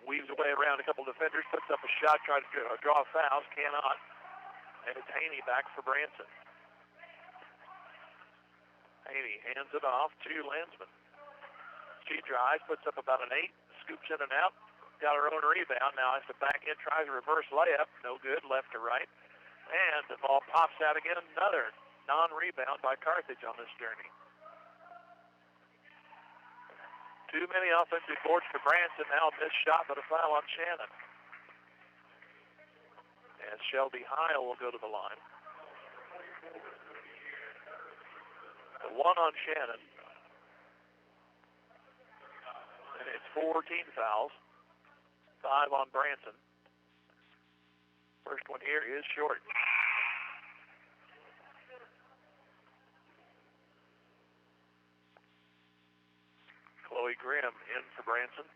weaves away around a couple defenders, puts up a shot, tries to draw fouls, cannot. And it's Haney back for Branson. Haney hands it off to Landsman. She drives, puts up about an 8, scoops in and out, got her own rebound. Now has to back in, tries a reverse layup. No good, left to right. And the ball pops out again. Another non-rebound by Carthage on this journey. Too many offensive boards for Branson. Now a missed shot, but a foul on Shannon. And Shelby Heil will go to the line. The 1 on Shannon. And it's 14 fouls. 5 on Branson. First one here is short. Chloe Grimm in for Branson.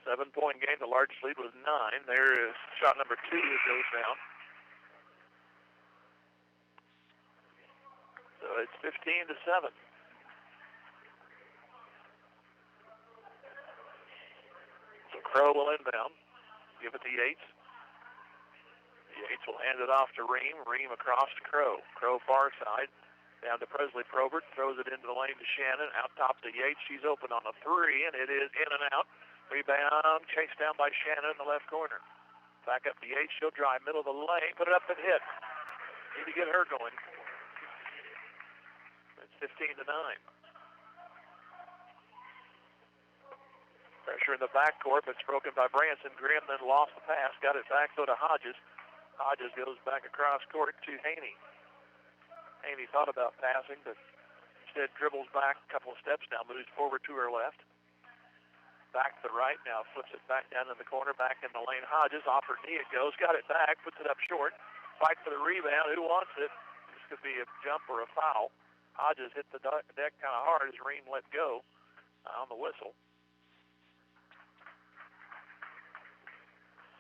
Seven-point game. The largest lead was 9. There is shot number 2 that goes down. So it's 15-7. So Crow will inbound. Give it to Yates. Yates will hand it off to Ream. Ream across to Crow. Crow far side. Down to Presley Probert. Throws it into the lane to Shannon. Out top to Yates. She's open on a 3, and it is in and out. Rebound. Chased down by Shannon in the left corner. Back up to Yates. She'll drive middle of the lane. Put it up and hit. Need to get her going. It's 15-9. Pressure in the backcourt, but it's broken by Branson. Grimm then lost the pass. Got it back, though, to Hodges. Hodges goes back across court to Haney. Haney thought about passing, but instead dribbles back a couple of steps now, moves forward to her left. Back to the right now, flips it back down in the corner, back in the lane. Hodges, off her knee it goes, got it back, puts it up short. Fight for the rebound. Who wants it? This could be a jump or a foul. Hodges hit the deck kind of hard as Ream let go on the whistle.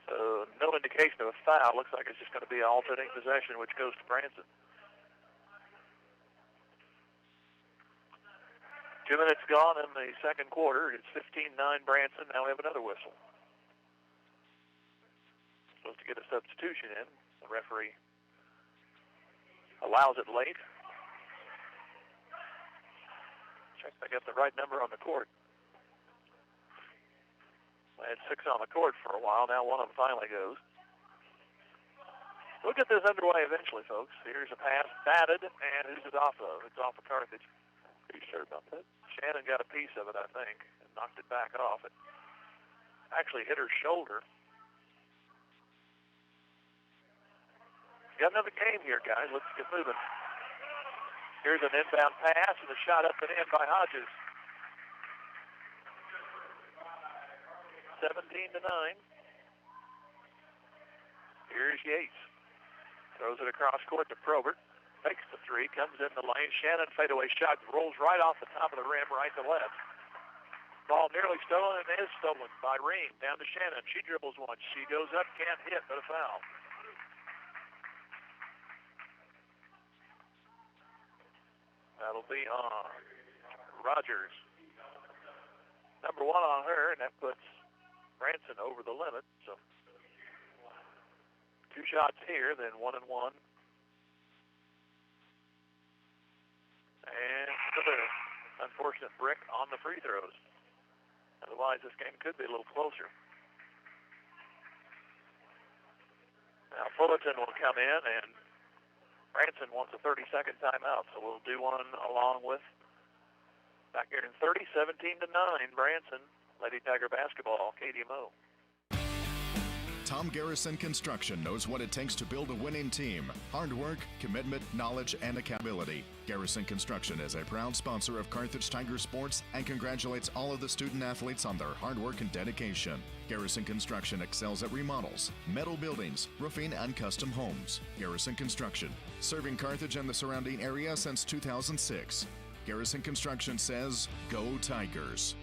So no indication of a foul. Looks like it's just going to be an alternating possession, which goes to Branson. 2 minutes gone in the second quarter. It's 15-9 Branson. Now we have another whistle. Supposed to get a substitution in. The referee allows it late. Check I got the right number on the court. I had 6 on the court for a while. Now one of them finally goes. We'll get this underway eventually, folks. Here's a pass, batted, and who's it off of? It's off of Carthage. Pretty sure about that. Shannon got a piece of it, I think, and knocked it back off. It actually hit her shoulder. Got another game here, guys. Let's get moving. Here's an inbound pass and a shot up and in by Hodges. 17-9. Here's Yates. Throws it across court to Probert. Takes the 3, comes in the lane. Shannon fadeaway shot rolls right off the top of the rim, right to left. Ball nearly stolen and is stolen by Ream. Down to Shannon. She dribbles one. She goes up, can't hit, but a foul. That'll be on Rogers. Number 1 on her, and that puts Branson over the limit. So 2 shots here, then 1 and 1. And another unfortunate brick on the free throws. Otherwise, this game could be a little closer. Now Fullerton will come in, and Branson wants a 30-second timeout, so we'll do one along with. Back here in 30, 17-9, Branson, Lady Tiger basketball, KDMO. Tom Garrison Construction knows what it takes to build a winning team. Hard work, commitment, knowledge, and accountability. Garrison Construction is a proud sponsor of Carthage Tiger Sports and congratulates all of the student athletes on their hard work and dedication. Garrison Construction excels at remodels, metal buildings, roofing, and custom homes. Garrison Construction, serving Carthage and the surrounding area since 2006. Garrison Construction says, go Tigers.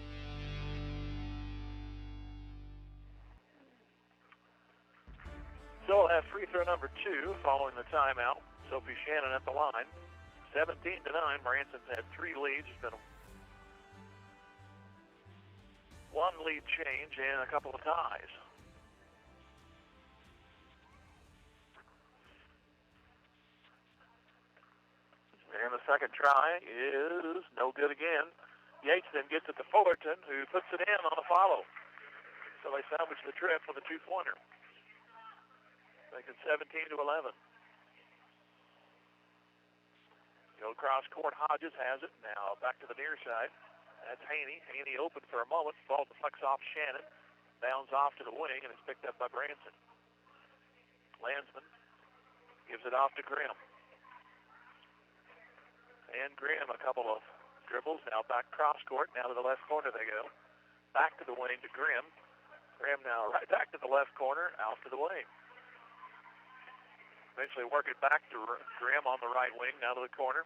So we'll have free throw number 2 following the timeout. Sophie Shannon at the line. 17-9. Branson's had 3 leads. There's been lead change and a couple of ties. And the second try is no good again. Yates then gets it to Fullerton, who puts it in on a follow. So they salvage the trip with a two-pointer. Making 17-11. Go cross court. Hodges has it. Now back to the near side. That's Haney. Haney open for a moment. Ball deflects off Shannon. Bounds off to the wing, and it's picked up by Branson. Landsman gives it off to Grimm. And Grimm, a couple of dribbles. Now back cross court. Now to the left corner they go. Back to the wing to Grimm. Grimm now right back to the left corner. Out to the wing. Eventually work it back to Grimm on the right wing. Now to the corner.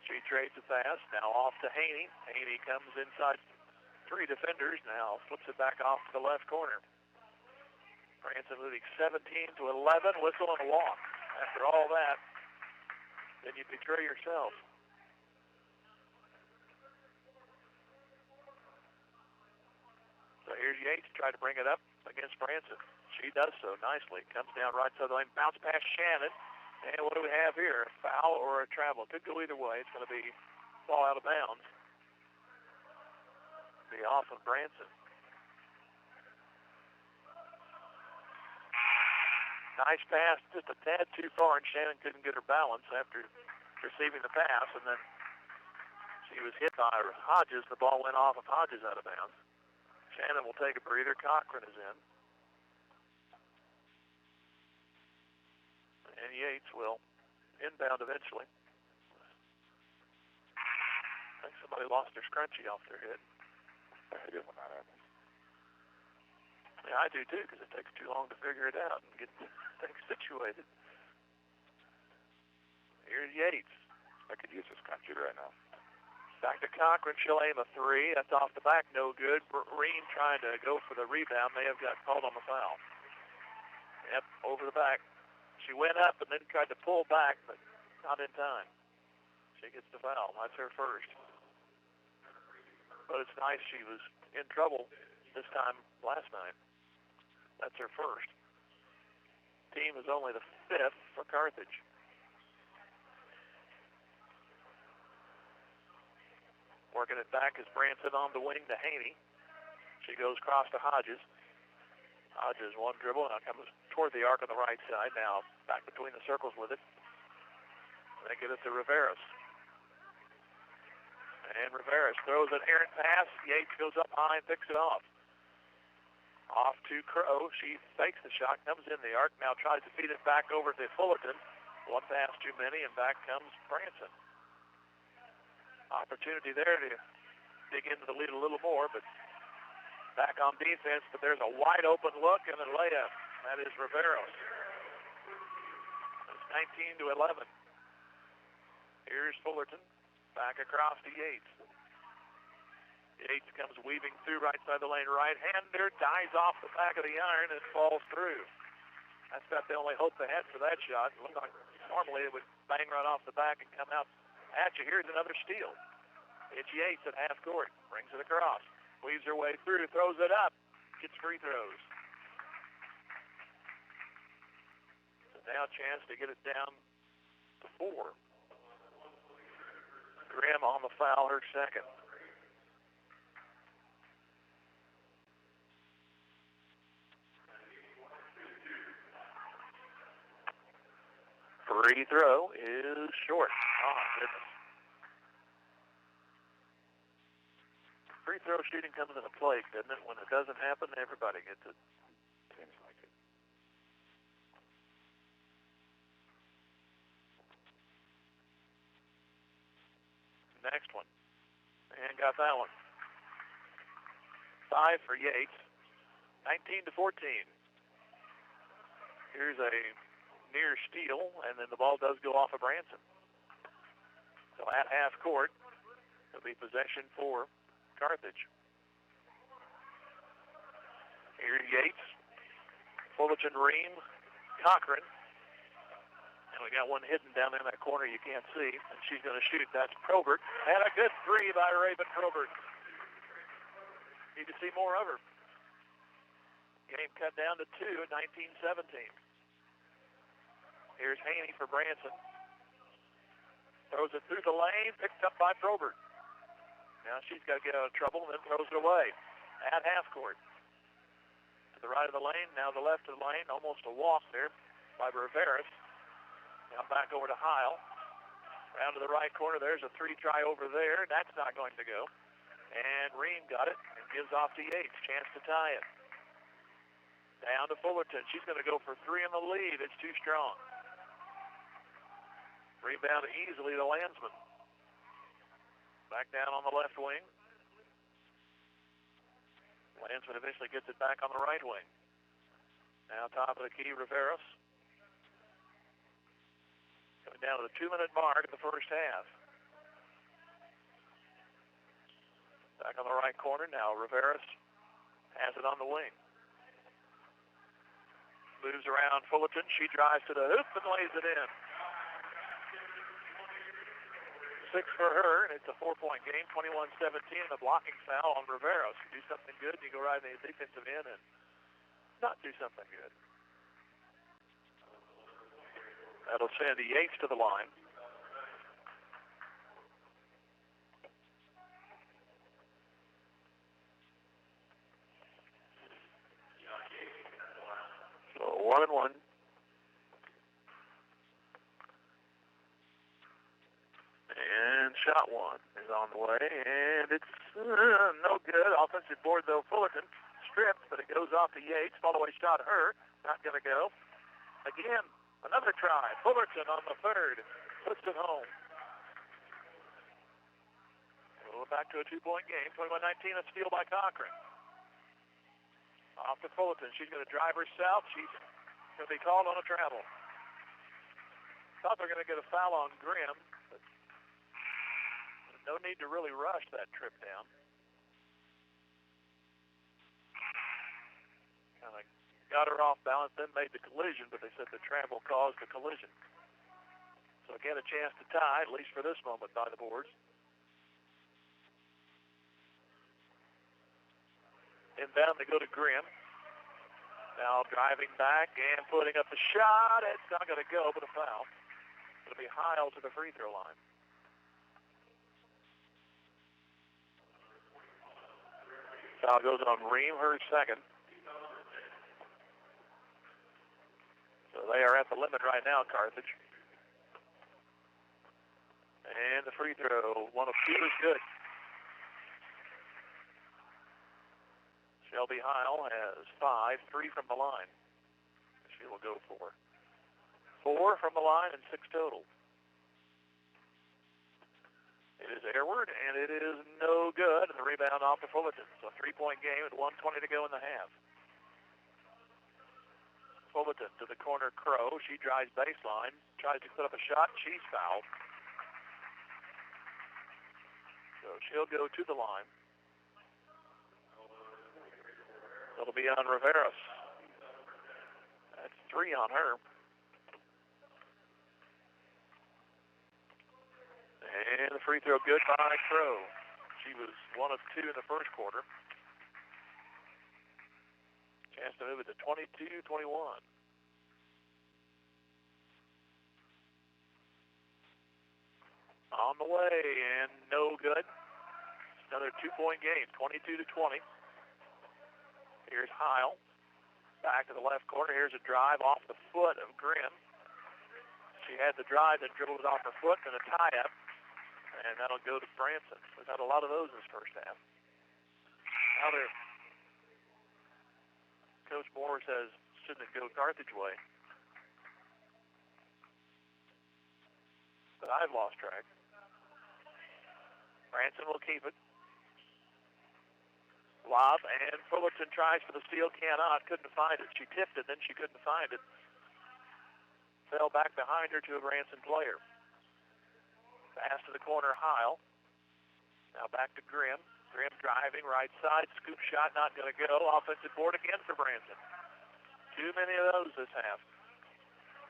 She trades the pass. Now off to Haney. Haney comes inside three defenders. Now flips it back off to the left corner. Branson moving 17-11. Whistle and a walk. After all that, then you betray yourself. So here's Yates trying to bring it up against Branson. She does so nicely. Comes down right side of the lane. Bounce past Shannon. And what do we have here? A foul or a travel? Could go either way. It's going to be ball out of bounds. Be off of Branson. Nice pass, just a tad too far, and Shannon couldn't get her balance after receiving the pass, and then she was hit by Hodges. The ball went off of Hodges out of bounds. Shannon will take a breather. Cochran is in. And Yates will inbound eventually. I think somebody lost their scrunchie off their head. I hate it when that happens. Yeah, I do too, because it takes too long to figure it out and get things situated. Here's Yates. I could use this country right now. Back to Cochran. She'll aim a three. That's off the back. No good. Reen trying to go for the rebound. May have got called on the foul. Yep, over the back. She went up and then tried to pull back, but not in time. She gets the foul. That's her first. But it's nice she was in trouble this time last night. That's her first. Team is only the fifth for Carthage. Working it back is Branson on the wing to Haney. She goes across to Hodges. Hodges one dribble, now comes toward the arc on the right side. Now back between the circles with it. They get it to Rivera. And Rivera throws an errant pass. Yates goes up high and picks it off. Off to Crow. She fakes the shot, comes in the arc, now tries to feed it back over to Fullerton. One pass too many, and back comes Branson. Opportunity there to dig into the lead a little more, but back on defense, but there's a wide open look and a layup. That is Rivera. It's 19-11. Here's Fullerton. Back across to Yates. Yates comes weaving through right side of the lane. Right-hander dies off the back of the iron and falls through. That's about the only hope they had for that shot. It looked like normally it would bang right off the back and come out at you. Here's another steal. It's Yates at half court. Brings it across. Weaves her way through. Throws it up. Gets free throws. So now a chance to get it down to 4. Grimm on the foul, her second. Free throw is short. Oh, goodness. Free throw shooting comes into play, doesn't it? When it doesn't happen, everybody gets it. Seems like it. Next one. And got that one. 5 for Yates. 19-14. Here's a near steal, and then the ball does go off of Branson. So at half court, it'll be possession for Carthage. Here's Yates. Fullerton, Ream, Cochran. And we got one hidden down in that corner you can't see, and she's going to shoot. That's Probert. And a good three by Raven Probert. Need to see more of her. Game cut down to 2 at 19-17. Here's Haney for Branson. Throws it through the lane, picked up by Probert. Now she's got to get out of trouble and then throws it away at half court. To the right of the lane, now the left of the lane, almost a walk there by Rivera. Now back over to Heil. Round to the right corner, there's a three try over there. That's not going to go. And Ream got it and gives off to Yates. Chance to tie it. Down to Fullerton. She's going to go for three in the lead. It's too strong. Rebound easily to Landsman. Back down on the left wing. Landsman eventually gets it back on the right wing. Now top of the key, Riveros. Coming down to the 2-minute mark in the first half. Back on the right corner now. Riveros has it on the wing. Moves around Fullerton. She drives to the hoop and lays it in. 6 for her, and it's a 4-point game, 21-17. A blocking foul on Riveros. You do something good, you go right in the defensive end and not do something good. That'll send the Yates to the line. So 1-1. And shot one is on the way, and it's no good. Offensive board, though. Fullerton stripped, but it goes off to Yates. Follow-away shot, her. Not going to go. Again, another try. Fullerton on the third. Puts it home. We're back to a 2-point game. 21-19, a steal by Cochran. Off to Fullerton. She's going to drive herself. She's going to be called on a travel. Thought they're going to get a foul on Grimm, but no need to really rush that trip down. Kind of got her off balance, then made the collision, but they said the travel caused the collision. So again, a chance to tie, at least for this moment, by the boards. Inbound, they go to Grimm. Now driving back and putting up the shot. It's not going to go, but a foul. It'll be Heil to the free throw line. Foul goes on Ream, her second. So they are at the limit right now, Carthage. And the free throw, one of two is good. Shelby Heil has 5, 3 from the line. She will go 4. 4 from the line and 6 total. It is airward, and it is no good. And the rebound off to Fullerton. So a 3-point game with 1:20 to go in the half. Fullerton to the corner, Crow. She drives baseline, tries to put up a shot. She's fouled. So she'll go to the line. It'll be on Riveros. That's 3 on her. And the free throw good by Crow. She was 1 of 2 in the first quarter. Chance to move it to 22-21. On the way, and no good. Another 2-point game, 22-20. Here's Heil. Back to the left corner. Here's a drive off the foot of Grimm. She had the drive that dribbled it off her foot and a tie-up. And that'll go to Branson. We've had a lot of those this first half. Now Coach Moore says, shouldn't it go Carthage way? But I've lost track. Branson will keep it. Lob, and Fullerton tries for the steal, cannot, couldn't find it. She tipped it, then she couldn't find it. Fell back behind her to a Branson player. Pass to the corner, Heil. Now back to Grimm. Grimm driving, right side, scoop shot, not going to go. Offensive board again for Branson. Too many of those this half.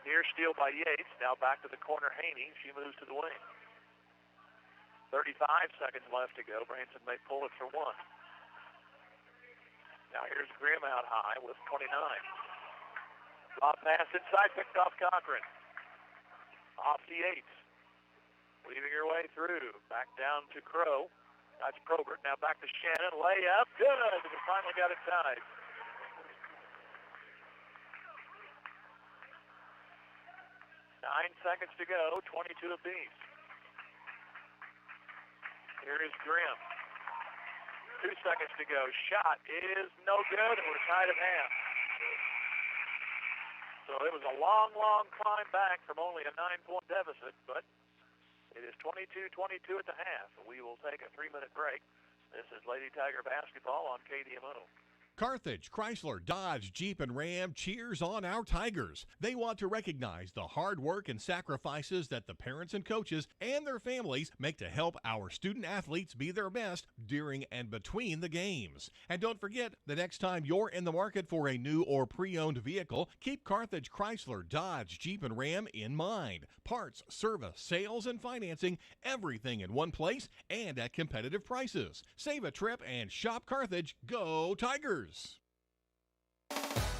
Near steal by Yates. Now back to the corner, Haney. She moves to the wing. 35 seconds left to go. Branson may pull it for 1. Now here's Grimm out high with 29. Lob pass inside, picked off Cochran. Off the 8. Weaving her way through. Back down to Crow. That's Probert. Now back to Shannon. Layup. Good. And finally got it tied. Nine seconds to go. 22 apiece. Here is Grimm. 2 seconds to go. Shot is no good, and we're tied at half. So it was a long, long climb back from only a 9-point deficit, but it is 22-22 at the half. We will take a 3-minute break. This is Lady Tiger basketball on KDMO. Carthage, Chrysler, Dodge, Jeep, and Ram cheers on our Tigers. They want to recognize the hard work and sacrifices that the parents and coaches and their families make to help our student athletes be their best during and between the games. And don't forget, the next time you're in the market for a new or pre-owned vehicle, keep Carthage, Chrysler, Dodge, Jeep, and Ram in mind. Parts, service, sales, and financing, everything in one place and at competitive prices. Save a trip and shop Carthage. Go Tigers!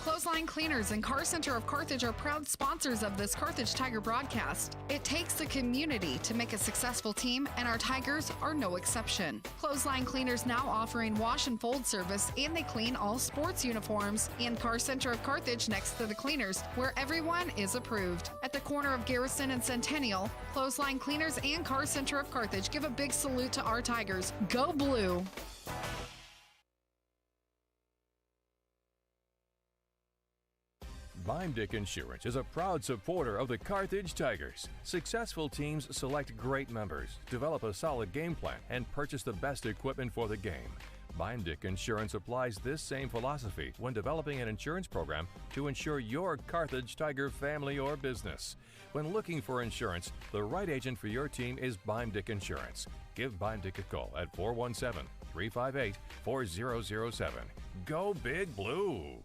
Clothesline Cleaners and Car Center of Carthage are proud sponsors of this Carthage Tiger broadcast. It takes the community to make a successful team, and our Tigers are no exception. Clothesline Cleaners now offering wash and fold service, and they clean all sports uniforms. And Car Center of Carthage next to the cleaners, where everyone is approved. At the corner of Garrison and Centennial, Clothesline Cleaners and Car Center of Carthage give a big salute to our Tigers. Go Blue! Beimdick Insurance is a proud supporter of the Carthage Tigers. Successful teams select great members, develop a solid game plan, and purchase the best equipment for the game. Beimdick Insurance applies this same philosophy when developing an insurance program to insure your Carthage Tiger family or business. When looking for insurance, the right agent for your team is Beimdick Insurance. Give Beimdick a call at 417-358-4007. Go Big Blue!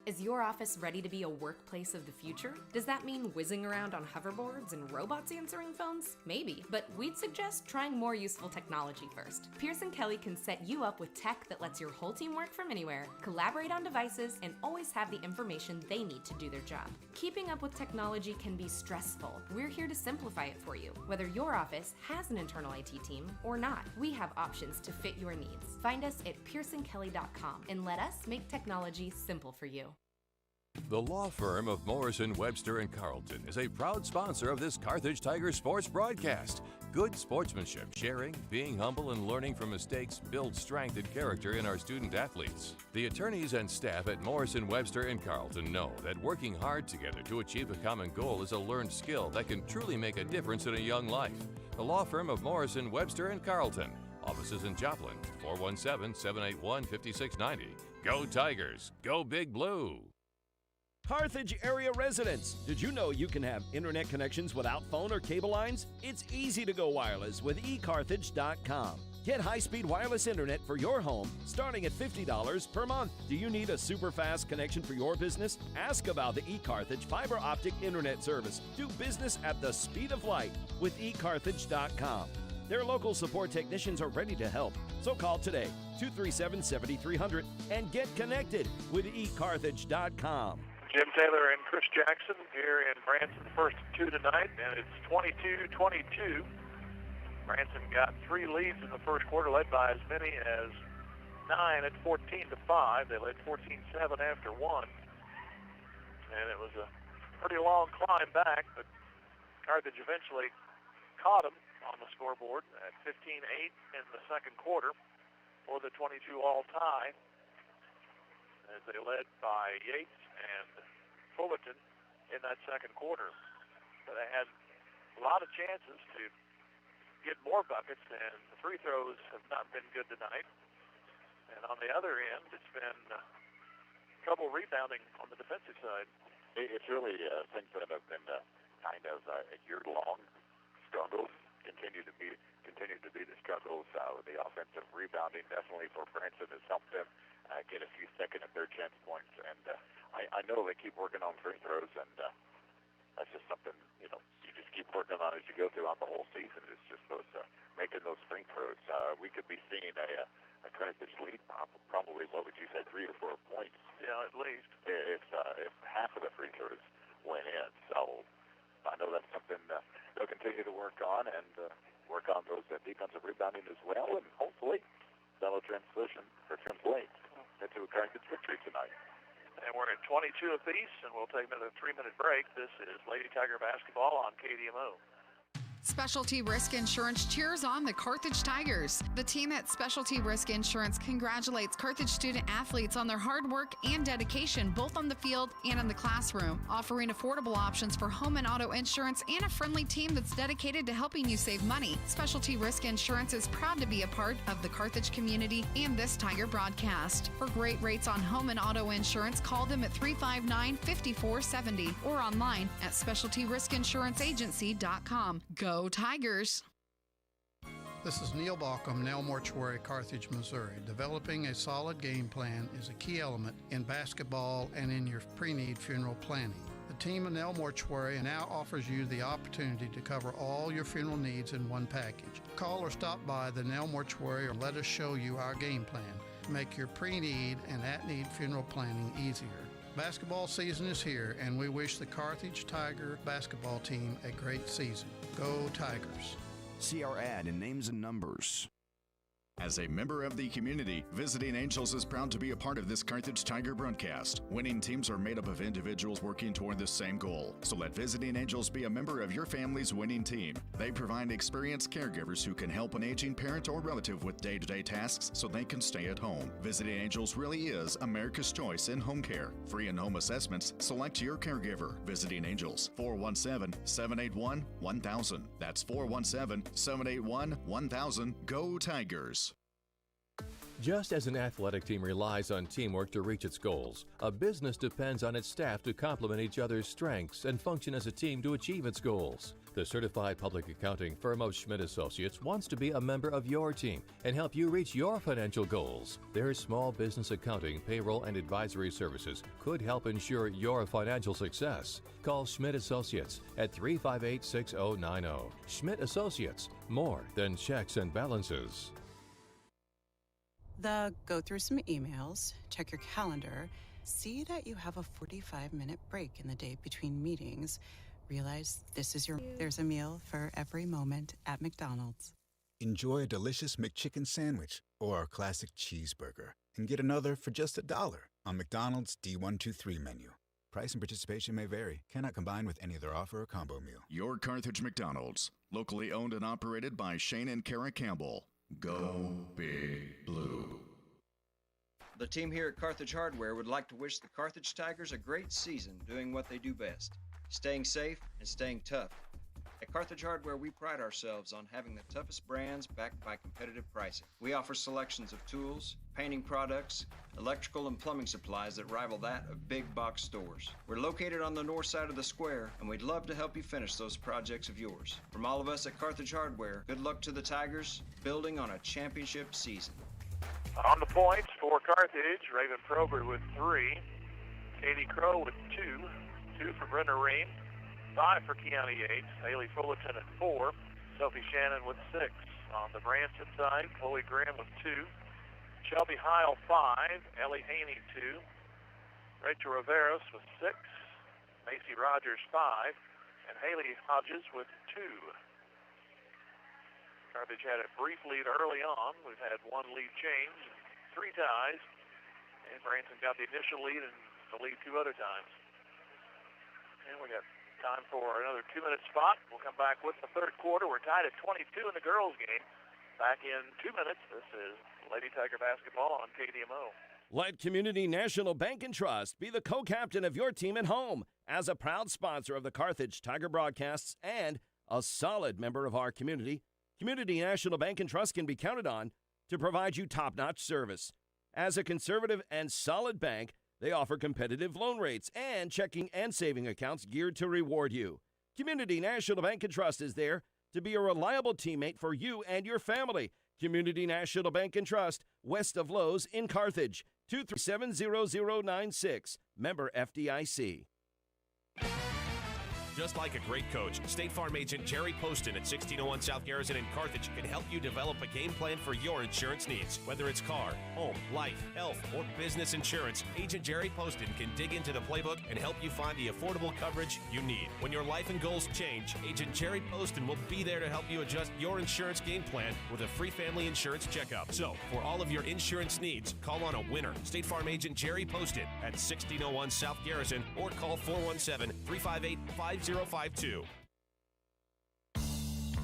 Is your office ready to be a workplace of the future? Does that mean whizzing around on hoverboards and robots answering phones? Maybe, but we'd suggest trying more useful technology first. Pearson Kelly can set you up with tech that lets your whole team work from anywhere, collaborate on devices, and always have the information they need to do their job. Keeping up with technology can be stressful. We're here to simplify it for you. Whether your office has an internal IT team or not, we have options to fit your needs. Find us at pearsonkelly.com and let us make technology simple for you. The law firm of Morrison, Webster & Carlton is a proud sponsor of this Carthage Tiger sports broadcast. Good sportsmanship, sharing, being humble, and learning from mistakes build strength and character in our student athletes. The attorneys and staff at Morrison, Webster & Carlton know that working hard together to achieve a common goal is a learned skill that can truly make a difference in a young life. The law firm of Morrison, Webster & Carlton. Offices in Joplin, 417-781-5690. Go Tigers! Go Big Blue! Carthage area residents, did you know you can have internet connections without phone or cable lines? It's easy to go wireless with eCarthage.com. Get high-speed wireless internet for your home starting at $50 per month. Do you need a super fast connection for your business? Ask about the eCarthage fiber optic internet service. Do business at the speed of light with eCarthage.com. Their local support technicians are ready to help. So call today, 237-7300, and get connected with eCarthage.com. Jim Taylor and Chris Jackson here in Branson, first 2 tonight, and it's 22-22. Branson got 3 leads in the first quarter, led by as many as 9 at 14-5. They led 14-7 after 1. And it was a pretty long climb back, but Carthage eventually caught them on the scoreboard at 15-8 in the second quarter for the 22-all tie, as they led by Yates and Fullerton in that second quarter. But they had a lot of chances to get more buckets, and the free throws have not been good tonight. And on the other end, it's been trouble rebounding on the defensive side. It's really things that have been kind of a year-long struggles continue to be the struggles. The offensive rebounding definitely for Branson has helped them get a few second and third chance points, and I know they keep working on free throws, and that's just something you just keep working on as you go throughout the whole season. It's just those making those free throws. we could be seeing a Carthage lead, probably, what would you say, 3 or 4 points? Yeah, at least. If half of the free throws went in. So I know that's something they'll continue to work on and work on those defensive rebounding as well, and hopefully that'll translate into a Carthage victory tonight. And we're at 22 apiece, and we'll take another 3-minute break. This is Lady Tiger basketball on KDMO. Specialty Risk Insurance cheers on the Carthage Tigers. The team at Specialty Risk Insurance congratulates Carthage student athletes on their hard work and dedication, both on the field and in the classroom, offering affordable options for home and auto insurance and a friendly team that's dedicated to helping you save money. Specialty Risk Insurance is proud to be a part of the Carthage community and this Tiger broadcast. For great rates on home and auto insurance, call them at 359-5470 or online at specialtyriskinsuranceagency.com. Go Tigers! This is Neil Balcom, Nell Mortuary, Carthage, Missouri. Developing a solid game plan is a key element in basketball and in your pre-need funeral planning. The team at Nell Mortuary now offers you the opportunity to cover all your funeral needs in one package. Call or stop by the Nell Mortuary or let us show you our game plan to make your pre-need and at-need funeral planning easier. Basketball season is here, and we wish the Carthage Tiger basketball team a great season. Go Tigers! See our ad in names and numbers. As a member of the community, Visiting Angels is proud to be a part of this Carthage Tiger broadcast. Winning teams are made up of individuals working toward the same goal. So let Visiting Angels be a member of your family's winning team. They provide experienced caregivers who can help an aging parent or relative with day-to-day tasks so they can stay at home. Visiting Angels really is America's choice in home care. Free in-home assessments, select your caregiver. Visiting Angels, 417-781-1000. That's 417-781-1000. Go Tigers! Just as an athletic team relies on teamwork to reach its goals, a business depends on its staff to complement each other's strengths and function as a team to achieve its goals. The certified public accounting firm of Schmidt Associates wants to be a member of your team and help you reach your financial goals. Their small business accounting, payroll, and advisory services could help ensure your financial success. Call Schmidt Associates at 358-6090. Schmidt Associates, more than checks and balances. Go through some emails, check your calendar, see that you have a 45-minute break in the day between meetings, realize there's a meal for every moment at McDonald's. Enjoy a delicious McChicken sandwich or our classic cheeseburger and get another for just $1 on McDonald's D123 menu. Price and participation may vary. Cannot combine with any other offer or combo meal. Your Carthage McDonald's, locally owned and operated by Shane and Kara Campbell. Go Big Blue. The team here at Carthage Hardware would like to wish the Carthage Tigers a great season doing what they do best, staying safe and staying tough. At Carthage Hardware, we pride ourselves on having the toughest brands backed by competitive pricing. We offer selections of tools, painting products, electrical and plumbing supplies that rival that of big box stores. We're located on the north side of the square, and we'd love to help you finish those projects of yours. From all of us at Carthage Hardware, good luck to the Tigers, building on a championship season. On the points for Carthage, Raven Probert with 3, Katie Crow with 2, 2 for Brenda Ream, 5 for Keanu Yates, Haley Fullerton at 4, Sophie Shannon with 6. On the Branson side, Chloe Graham with 2, Shelby Heil 5, Ellie Haney 2, Rachel Riveros with 6, Macy Rogers 5, and Haley Hodges with 2. Carthage had a brief lead early on. We've had 1 lead change, 3 ties, and Branson got the initial lead and the lead 2 other times. And we got time for another 2-minute spot. We'll come back with the third quarter. We're tied at 22 in the girls' game. Back in 2 minutes. This is Lady Tiger basketball on KDMO. Let Community National Bank and Trust be the co-captain of your team at home as a proud sponsor of the Carthage Tiger broadcasts and a solid member of our community. Community National Bank and Trust can be counted on to provide you top-notch service. As a conservative and solid bank, they offer competitive loan rates and checking and saving accounts geared to reward you. Community National Bank and Trust is there to be a reliable teammate for you and your family. Community National Bank and Trust, west of Lowe's in Carthage, 237-0096, member FDIC. Just like a great coach, State Farm agent Jerry Poston at 1601 South Garrison in Carthage can help you develop a game plan for your insurance needs. Whether it's car, home, life, health, or business insurance, Agent Jerry Poston can dig into the playbook and help you find the affordable coverage you need. When your life and goals change, Agent Jerry Poston will be there to help you adjust your insurance game plan with a free family insurance checkup. So, for all of your insurance needs, call on a winner. State Farm agent Jerry Poston at 1601 South Garrison or call 417-358-5052.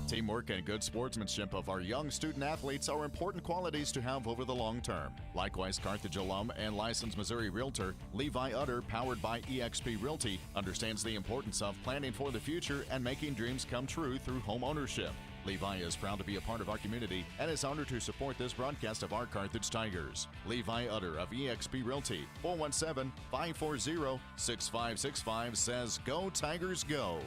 Teamwork and good sportsmanship of our young student athletes are important qualities to have over the long term. Likewise, Carthage alum and licensed Missouri realtor Levi Utter, powered by eXp Realty, understands the importance of planning for the future and making dreams come true through home ownership. Levi is proud to be a part of our community and is honored to support this broadcast of our Carthage Tigers. Levi Utter of eXp Realty, 417-540-6565 says, "Go Tigers, go."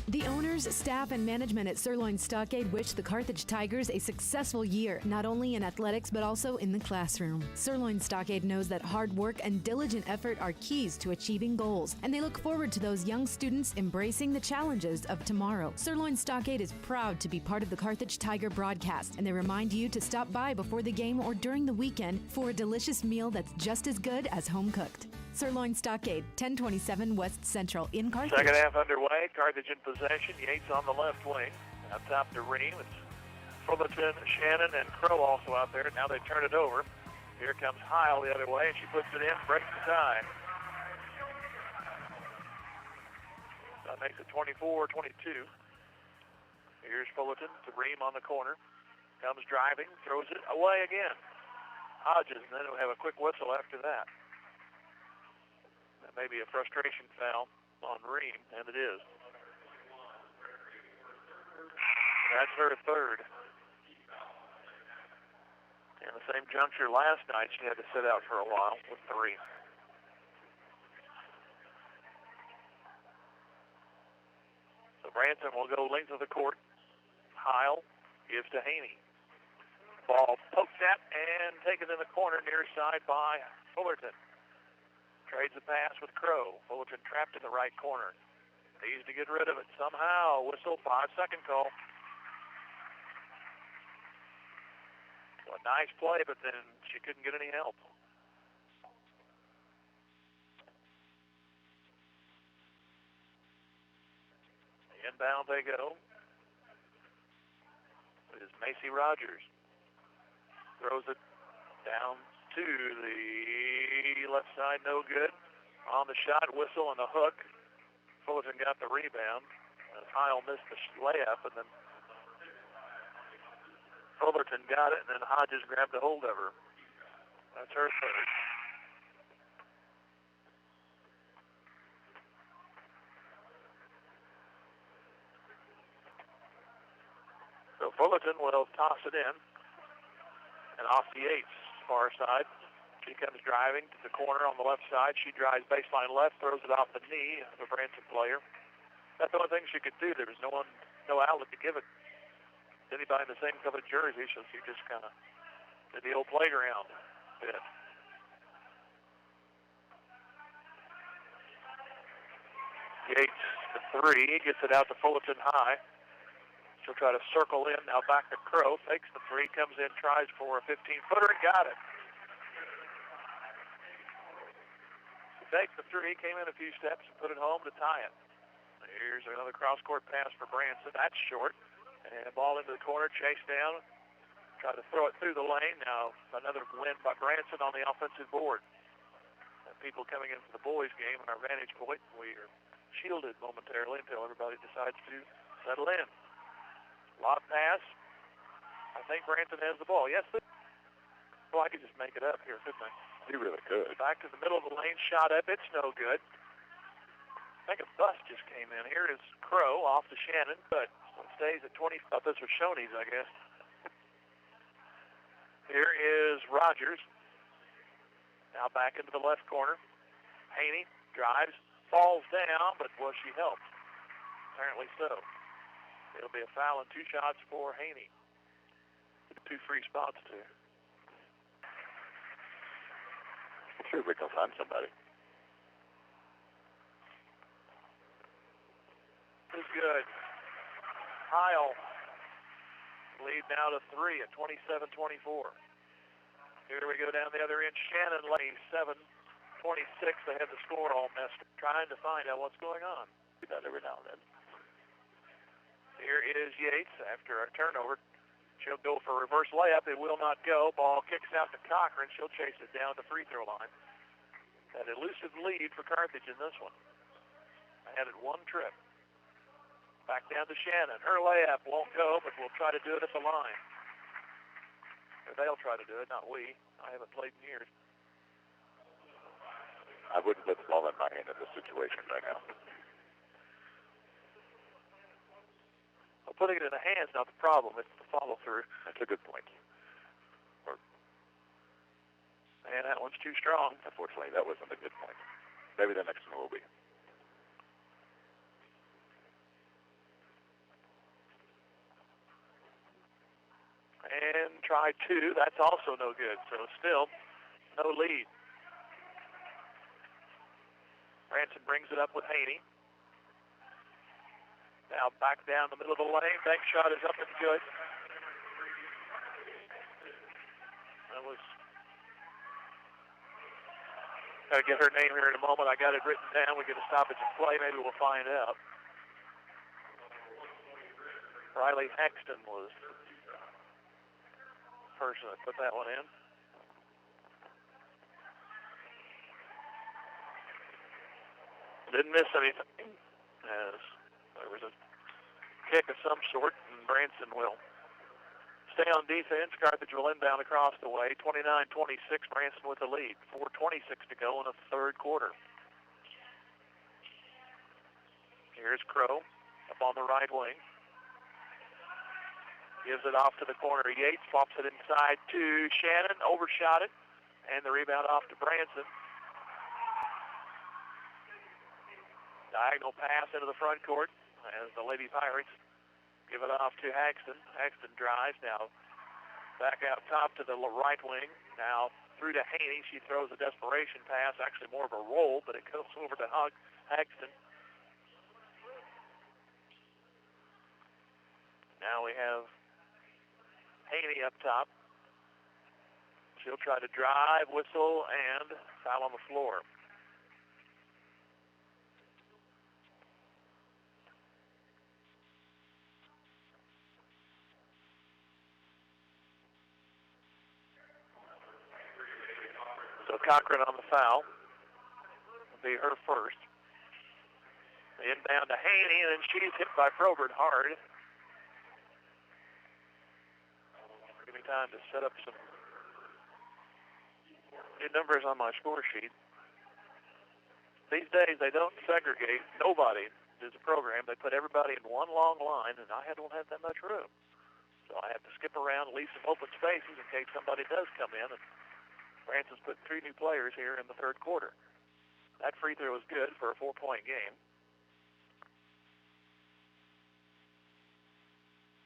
The owners, staff, and management at Sirloin Stockade wish the Carthage Tigers a successful year, not only in athletics but also in the classroom. Sirloin Stockade knows that hard work and diligent effort are keys to achieving goals, and they look forward to those young students embracing the challenges of tomorrow. Sirloin Stockade is proud to be part of the Carthage Tiger broadcast, and they remind you to stop by before the game or during the weekend for a delicious meal that's just as good as home cooked. Sirloin Stockade, 1027 West Central in Carthage. Second half underway. Carthage in possession. Yates on the left wing. Up top to Ream. It's Fullerton, Shannon, and Crow also out there. Now they turn it over. Here comes Heil the other way, and she puts it in, breaks the tie. That makes it 24-22. Here's Fullerton to Ream on the corner. Comes driving, throws it away again. Hodges, and then we'll have a quick whistle after that. That may be a frustration foul on Ream, and it is. That's her third. In the same juncture last night, she had to sit out for a while with 3. So Branson will go length of the court. Heil gives to Haney. Ball poked at and taken in the corner near side by Fullerton. Trades the pass with Crow. Fullerton trapped in the right corner. Needs to get rid of it somehow. Whistle, 5-second call. So a nice play, but then she couldn't get any help. Inbound they go. It is Macy Rogers. Throws it down to the left side, no good. On the shot, whistle, and the hook. Fullerton got the rebound. And Heil missed the layup, and then Fullerton got it, and then Hodges grabbed a hold of her. That's her third. So Fullerton will toss it in. And off the Yates, far side. She comes driving to the corner on the left side. She drives baseline left, throws it off the knee of a Branson player. That's the only thing she could do. There was no outlet to give it to anybody in the same colored jersey, so she just kind of did the old playground bit. Yates, the 3, gets it out to Fullerton high. She'll try to circle in, now back to Crow, fakes the 3, comes in, tries for a 15-footer, and got it. She fakes the 3, came in a few steps, and put it home to tie it. Here's another cross-court pass for Branson. That's short. And ball into the corner, chased down. Try to throw it through the lane. Now another win by Branson on the offensive board. And people coming in for the boys' game in our vantage point, we are shielded momentarily until everybody decides to settle in. Lob pass. I think Branson has the ball. Yes, well, I could just make it up here, couldn't I? You really could. Back to the middle of the lane, shot up. It's no good. I think a bus just came in. Here is Crow off to Shannon, but it stays at 20. Thought this was Shoney's, I guess. Here is Rogers. Now back into the left corner. Haney drives, falls down, but was she helped? Apparently so. It'll be a foul and 2 shots for Haney. 2 free spots too. I'm sure we can find somebody. is good. Heil lead now to 3 at 27-24. Here we go down the other end. Shannon Lane, 7-26. They have the score all messed up, trying to find out what's going on. Do that every now and then. Here is Yates after a turnover. She'll go for a reverse layup. It will not go. Ball kicks out to Cochran. She'll chase it down the free throw line. An elusive lead for Carthage in this one. I had it one trip. Back down to Shannon. Her layup won't go, but we'll try to do it at the line. Or they'll try to do it, not we. I haven't played in years. I wouldn't put the ball in my hand in this situation right now. Well, putting it in the hand's not the problem. It's the follow-through. That's a good point. And that one's too strong. Unfortunately, that wasn't a good point. Maybe the next one will be. And try 2. That's also no good. So still no lead. Branson brings it up with Haney. Now back down the middle of the lane. Bank shot is up and good. That was... Got to get her name here in a moment. I got it written down. We get a stoppage and play. Maybe we'll find out. Riley Hexton was the person that put that one in. Didn't miss anything, as there was a kick of some sort, and Branson will stay on defense. Carthage will inbound across the way. 29-26, Branson with the lead. 4:26 to go in the third quarter. Here's Crow up on the right wing. Gives it off to the corner. Yates pops it inside to Shannon. Overshot it. And the rebound off to Branson. Diagonal pass into the front court as the Lady Pirates give it off to Haxton. Haxton drives now back out top to the right wing. Now through to Haney. She throws a desperation pass, actually more of a roll, but it goes over to Haxton. Now we have Haney up top. She'll try to drive, whistle, and foul on the floor. So Cochran on the foul. Will be her first. The inbound to Haney, and then she's hit by Probert hard. Give me time to set up some new numbers on my score sheet. These days, they don't segregate. Nobody does a program. They put everybody in one long line, and I don't have that much room. So I have to skip around, leave some open spaces in case somebody does come in. And Branson's put 3 new players here in the third quarter. That free throw was good for a 4-point game.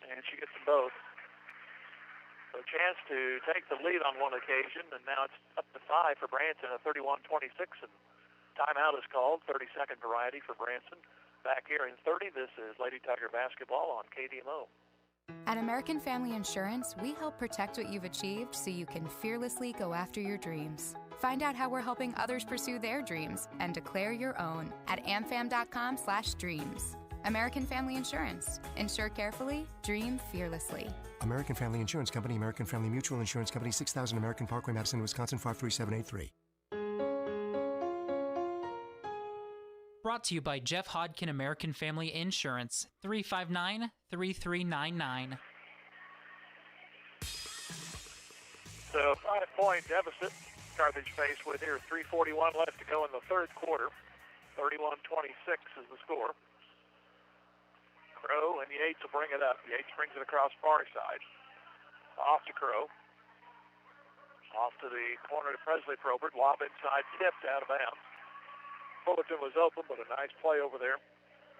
And she gets them both. So a chance to take the lead on one occasion, and now it's up to 5 for Branson at 31-26, and timeout is called, 30-second variety for Branson. Back here in 30, this is Lady Tiger basketball on KDMO. At American Family Insurance, we help protect what you've achieved so you can fearlessly go after your dreams. Find out how we're helping others pursue their dreams and declare your own at amfam.com/dreams. American Family Insurance. Insure carefully, dream fearlessly. American Family Insurance Company, American Family Mutual Insurance Company, 6000 American Parkway, Madison, Wisconsin, 53783. Brought to you by Jeff Hodkin American Family Insurance, 359-3399. So 5-point deficit Carthage faced with here. 3:41 left to go in the third quarter. 31-26 is the score. Crow and Yates will bring it up. Yates brings it across far side. Off to Crow. Off to the corner to Presley Probert. Lob inside, tipped out of bounds. Fullerton was open, but a nice play over there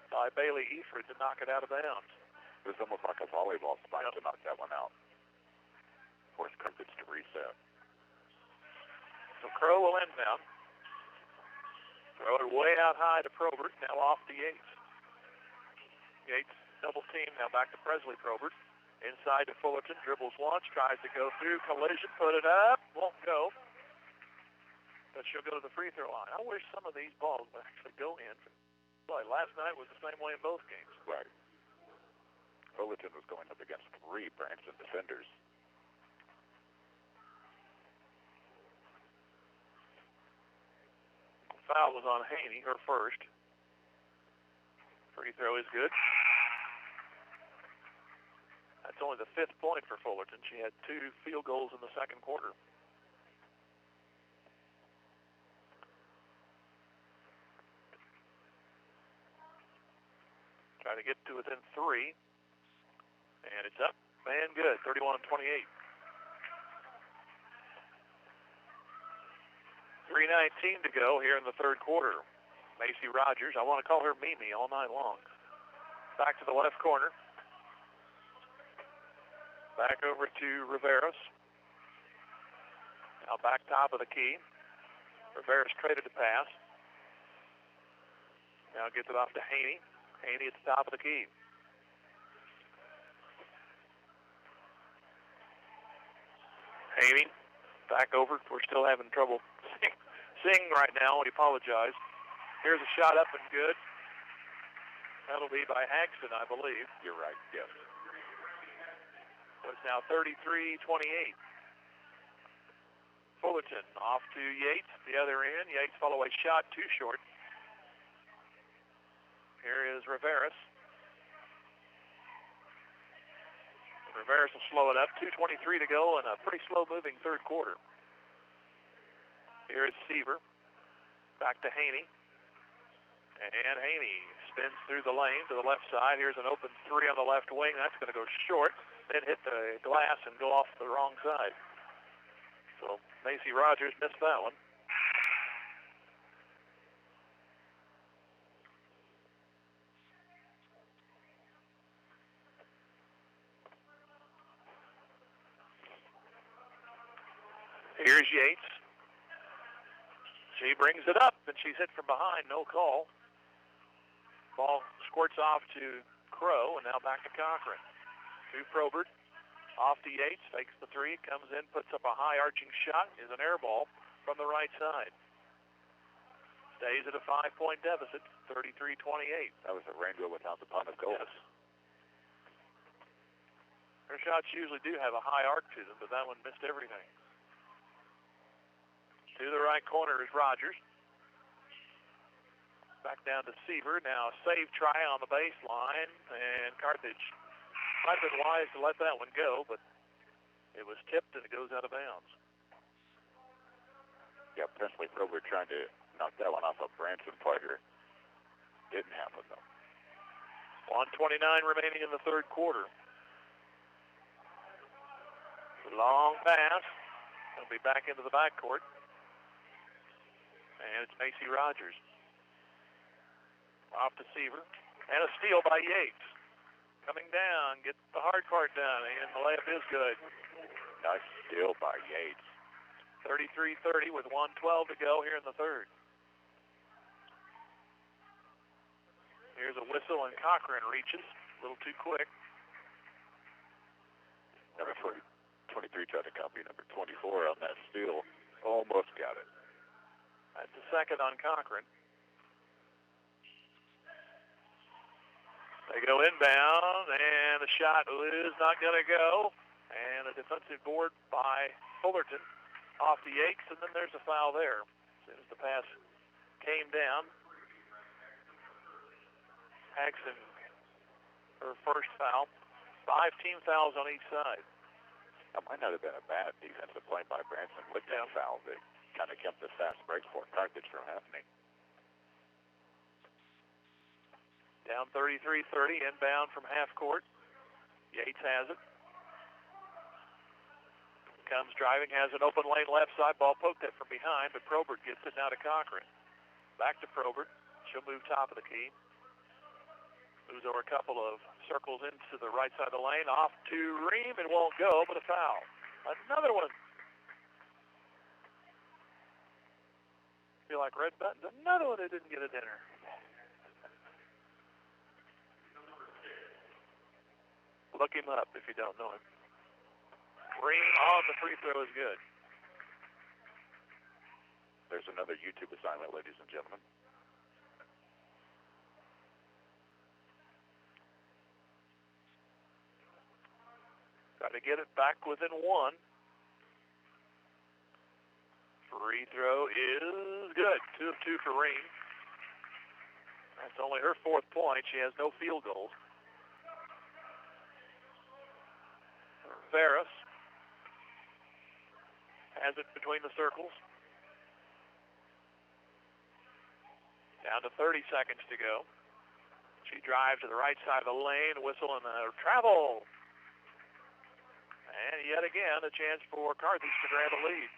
by Bailey Eford to knock it out of bounds. It was almost like a volleyball spike to knock that one out. Force Carthage to reset. So Crow will inbound. Throw it way out high to Probert. Now off to Yates. Yates double team, now back to Presley Probert. Inside to Fullerton, dribbles once, tries to go through, collision, put it up, won't go. But she'll go to the free throw line. I wish some of these balls would actually go in. Like last night was the same way in both games. Right. Fullerton was going up against 3 Branson defenders. Foul was on Haney, her first. Free throw is good. That's only the 5th point for Fullerton. She had 2 field goals in the second quarter. Trying to get to within 3. And it's up and good, 31-28. 3:19 to go here in the third quarter. Macy Rogers, I want to call her Mimi all night long. Back to the left corner. Back over to Riveros. Now back top of the key. Riveros traded the pass. Now gets it off to Haney. Haney at the top of the key. Haney back over. We're still having trouble seeing right now. We apologize. Here's a shot up and good. That'll be by Haxton, I believe. You're right, yes. It's now 33-28. Fullerton off to Yates, the other end. Yates follow a shot too short. Here is Riveros. Riveros will slow it up. 2:23 to go in a pretty slow-moving third quarter. Here is Seaver. Back to Haney. And Haney spins through the lane to the left side. Here's an open 3 on the left wing. That's going to go short. Then hit the glass and go off the wrong side. So Macy Rogers missed that one. Here's Yates. She brings it up, and she's hit from behind. No call. Ball squirts off to Crow, and now back to Cochran. To Probert. Off to Yates. Fakes the 3. Comes in, puts up a high arching shot. Is an air ball from the right side. Stays at a 5-point deficit. 33-28. That was a rainbow without the pun of goals. Yes. Her shots usually do have a high arc to them, but that one missed everything. To the right corner is Rogers. Back down to Seaver. Now a save try on the baseline, and Carthage might have been wise to let that one go, but it was tipped and it goes out of bounds. Yeah, Presley Probert trying to knock that one off a Branson player. Didn't happen, though. 1:29 remaining in the third quarter. Long pass. It'll be back into the backcourt. And it's Macy Rogers. Off to Seaver. And a steal by Yates. Coming down, gets the hard part done, and the layup is good. Nice steal by Yates. 33-30 with 1:12 to go here in the third. Here's a whistle, and Cochran reaches. A little too quick. Number 23 tried to copy number 24 on that steal. Almost got it. That's the second on Cochran. They go inbound, and the shot is not going to go. And a defensive board by Fullerton off the Yates, and then there's a foul there. As soon as the pass came down, Haxton, her first foul. 5 team fouls on each side. That might not have been a bad defensive play by Branson with that foul that kind of kept the fast break for Carthage from happening. Down 33-30, inbound from half court. Yates has it. Comes driving, has an open lane left side. Ball poked it from behind, but Probert gets it now to Cochran. Back to Probert. She'll move top of the key. Moves over a couple of circles into the right side of the lane. Off to Ream. It won't go, but a foul. Another one. Feel like red buttons. Another one that didn't get a dinner. Look him up if you don't know him. Ream on the free throw is good. There's another YouTube assignment, ladies and gentlemen. Got to get it back within one. Free throw is good. 2 of 2 for Ream. That's only her 4th point. She has no field goals. Ferris has it between the circles. Down to 30 seconds to go. She drives to the right side of the lane, whistle and travel. And yet again, a chance for Carthage to grab a lead.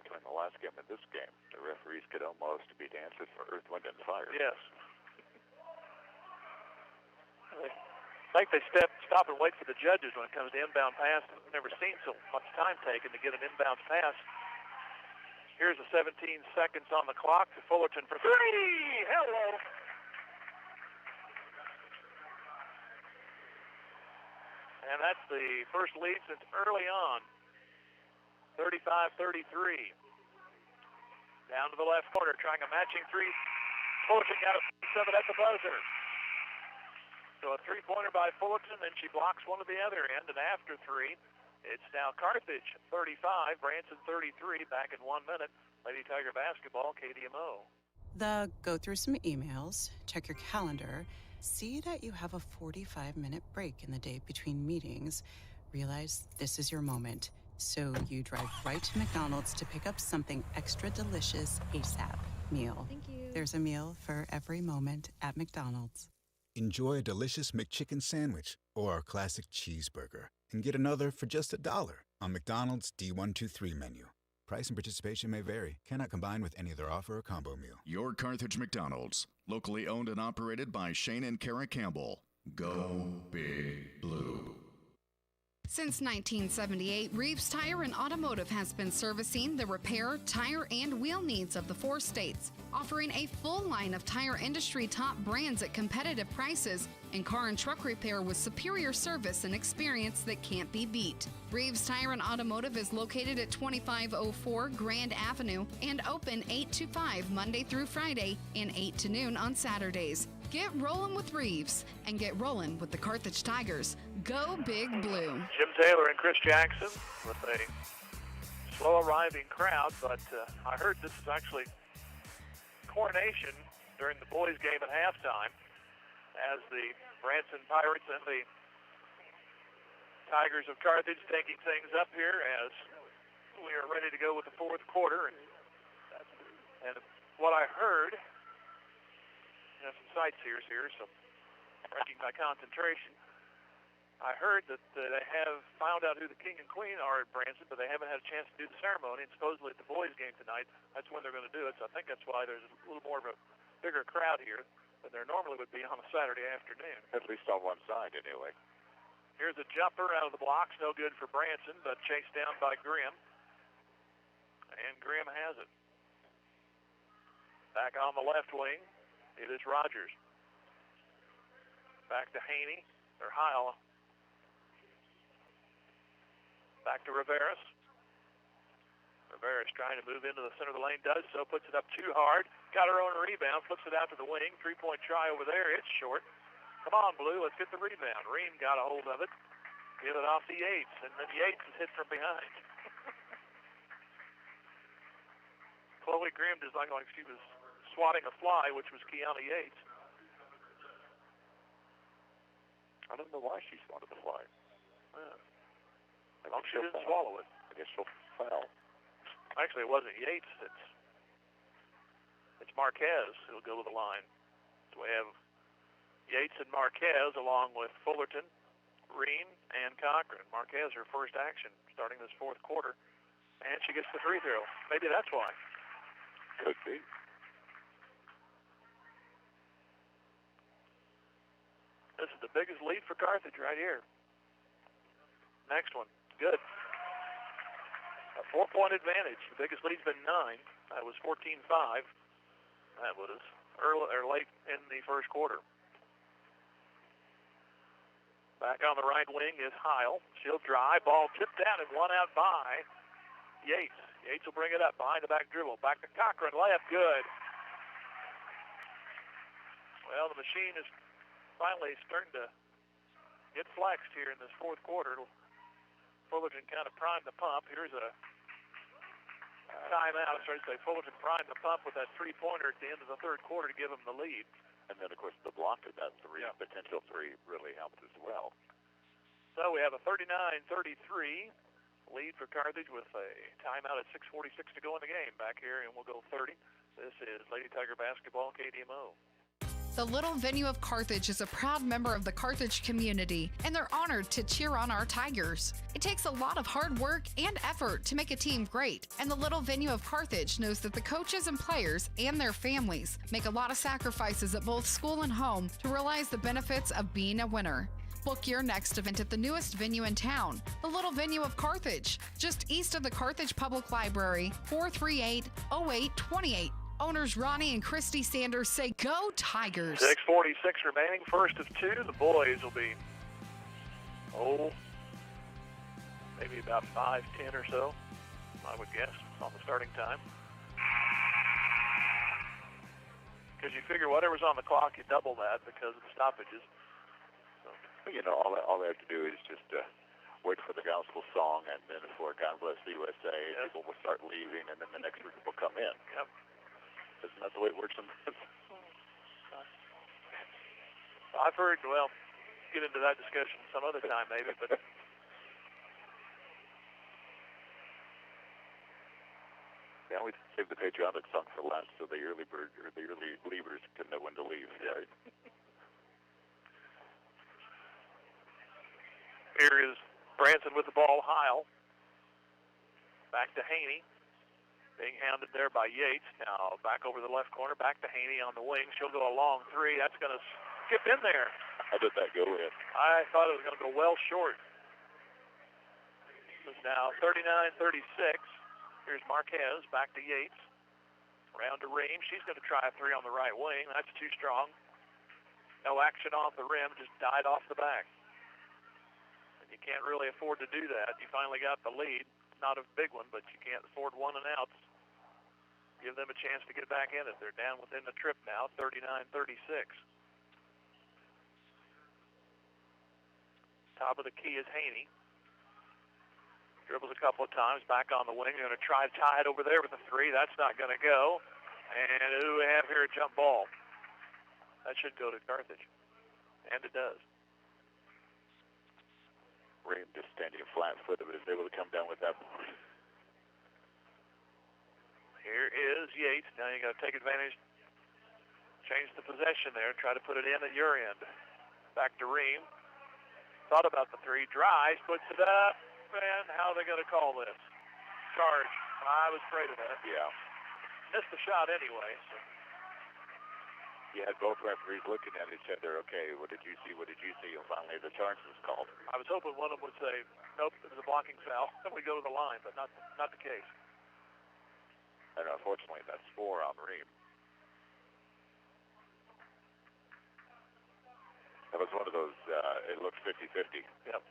Between the last game and this game, the referees could almost be dancing for Earth, Wind, and Fire. Yes. I think they stop and wait for the judges when it comes to inbound pass. I've never seen so much time taken to get an inbound pass. Here's the 17 seconds on the clock to Fullerton for 3. Hello. And that's the first lead since early on. 35-33. Down to the left corner, trying a matching 3. Fullerton got a 7 at the buzzer. So a 3-pointer by Fullerton, and she blocks one at the other end. And after 3, it's now Carthage 35, Branson 33. Back in 1 minute. Lady Tiger basketball, KDMO. Go through some emails, check your calendar, see that you have a 45-minute break in the day between meetings, realize this is your moment. So you drive right to McDonald's to pick up something extra delicious ASAP meal. Thank you. There's a meal for every moment at McDonald's. Enjoy a delicious McChicken sandwich or our classic cheeseburger and get another for just $1 on McDonald's D123 menu. Price and participation may vary. Cannot combine with any other offer or combo meal. Your Carthage McDonald's, locally owned and operated by Shane and Kara Campbell. Go Big Blue. Since 1978, Reeves Tire and Automotive has been servicing the repair, tire, and wheel needs of the 4 states, offering a full line of tire industry top brands at competitive prices and car and truck repair with superior service and experience that can't be beat. Reeves Tire and Automotive is located at 2504 Grand Avenue and open 8 to 5 Monday through Friday and 8 to noon on Saturdays. Get rolling with Reeves and get rolling with the Carthage Tigers. Go Big Blue. Jim Taylor and Chris Jackson with a slow arriving crowd, but I heard this is actually coronation during the boys' game at halftime as the Branson Pirates and the Tigers of Carthage taking things up here as we are ready to go with the 4th quarter. And what I heard, some sightseers here, so ranking by concentration. I heard that they have found out who the king and queen are at Branson, but they haven't had a chance to do the ceremony. And supposedly at the boys' game tonight, that's when they're going to do it. So I think that's why there's a little more of a bigger crowd here than there normally would be on a Saturday afternoon. At least on one side, anyway. Here's a jumper out of the blocks, no good for Branson, but chased down by Grimm. And Grimm has it. Back on the left wing. It is Rogers. Back to Haney, or Heil. Back to Rivera. Rivera trying to move into the center of the lane, does so, puts it up too hard. Got her own rebound, flips it out to the wing. 3-point try over there, it's short. Come on, Blue, let's get the rebound. Ream got a hold of it. Give it off to Yates, and then Yates is hit from behind. Chloe Grimm does not like she was swatting a fly, which was Kiana Yates. I don't know why she swatted the fly. As long as she didn't swallow it. I guess she'll foul. Actually, it wasn't Yates. It's Marquez who'll go to the line. So we have Yates and Marquez along with Fullerton, Ream, and Cochran. Marquez, her first action starting this 4th quarter. And she gets the free throw. Maybe that's why. Could be. This is the biggest lead for Carthage right here. Next one. Good. A 4-point advantage. The biggest lead's been 9. That was 14-5. That was early or late in the first quarter. Back on the right wing is Heil. She'll drive. Ball tipped down and one out by Yates. Yates will bring it up. Behind the back dribble. Back to Cochran. Layup good. Well, the machine is finally starting to get flexed here in this fourth quarter. Fullerton kind of primed the pump. Here's a timeout. Fullerton primed the pump with that three-pointer at the end of the third quarter to give them the lead. And then, of course, the block of that potential three really helped as well. So we have a 39-33 lead for Carthage with a timeout at 6:46 to go in the game. Back here, and we'll go 30. This is Lady Tiger Basketball, KDMO. The Little Venue of Carthage is a proud member of the Carthage community, and they're honored to cheer on our Tigers. It takes a lot of hard work and effort to make a team great, and the Little Venue of Carthage knows that the coaches and players and their families make a lot of sacrifices at both school and home to realize the benefits of being a winner. Book your next event at the newest venue in town, the Little Venue of Carthage, just east of the Carthage Public Library, 438-0828. Owners Ronnie and Christy Sanders say, "Go Tigers!" 6:46 remaining, first of two. The boys will be, maybe about 5:10 or so, I would guess, on the starting time. Because you figure whatever's on the clock, you double that because of the stoppages. So, you know, all they have to do is just wait for the gospel song, and then for God Bless the USA, people will start leaving, and then the next group will come in. Yep. Isn't that the way it works sometimes? I've heard, well, get into that discussion some other time maybe, but yeah, we saved the patriotic song for last, so the early bird or the early leavers can know when to leave. Right? Here is Branson with the ball. Heil. Back to Haney. Being hounded there by Yates. Now back over the left corner. Back to Haney on the wing. She'll go a long three. That's going to skip in there. How did that go in? I thought it was going to go well short. This is now 39-36. Here's Marquez. Back to Yates. Around to Ream. She's going to try a three on the right wing. That's too strong. No action off the rim. Just died off the back. And you can't really afford to do that. You finally got the lead. Not a big one, but you can't afford one and outs. Give them a chance to get back in it. They're down within the trip now, 39-36. Top of the key is Haney. Dribbles a couple of times, back on the wing. They're going to try to tie it over there with a three. That's not going to go. And who do we have here? A jump ball. That should go to Carthage. And it does. Ream just standing flat-footed, is able to come down with that ball. Here is Yates. Now you got to take advantage, change the possession there, try to put it in at your end. Back to Ream. Thought about the three, drives, puts it up, and how are they going to call this? Charge. I was afraid of that. Yeah. Missed the shot anyway. So. You had both referees looking at each other. Okay, what did you see? What did you see? And finally, the charge was called. I was hoping one of them would say, nope, it was a blocking foul. And we go to the line, but not the case. And unfortunately, that's 4 on Ream. That was one of those, it looked 50-50. Yep.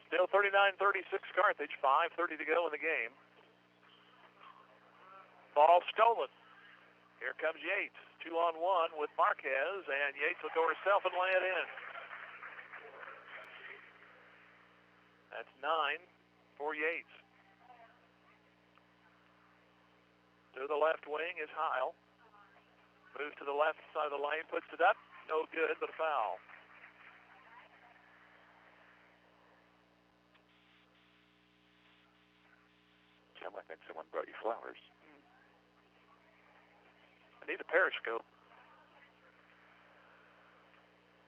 Still 39-36 Carthage, 5:30 to go in the game. Ball stolen. Here comes Yates. 2-on-1 with Marquez, and Yates will go herself and lay it in. That's 9 for Yates. To the left wing is Heil. Moves to the left side of the lane, puts it up. No good, but a foul. I think someone brought you flowers. I need a periscope.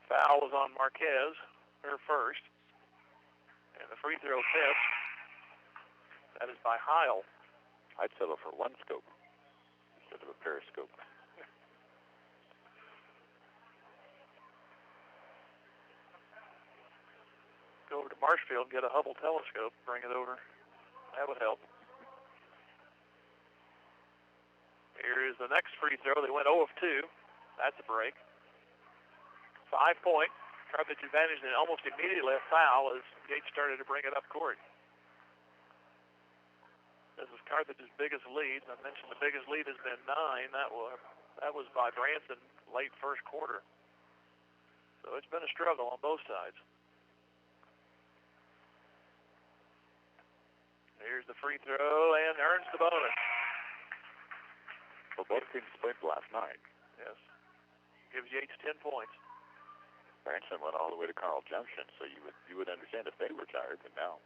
Foul was on Marquez, her first. And the free throw missed. That is by Heil. I'd settle for one scope instead of a periscope. Go over to Marshfield and get a Hubble telescope, bring it over. That would help. Here is the next free throw. They went 0 of 2. That's a break. 5-point. Carthage advantage, and almost immediately a foul as Yates started to bring it up court. This is Carthage's biggest lead. I mentioned the biggest lead has been 9. That was by Branson late first quarter. So it's been a struggle on both sides. Here's the free throw and earns the bonus. Well, both teams played last night. Yes. Gives Yates 10 points. Branson went all the way to Carl Junction, so you would understand if they were tired, but now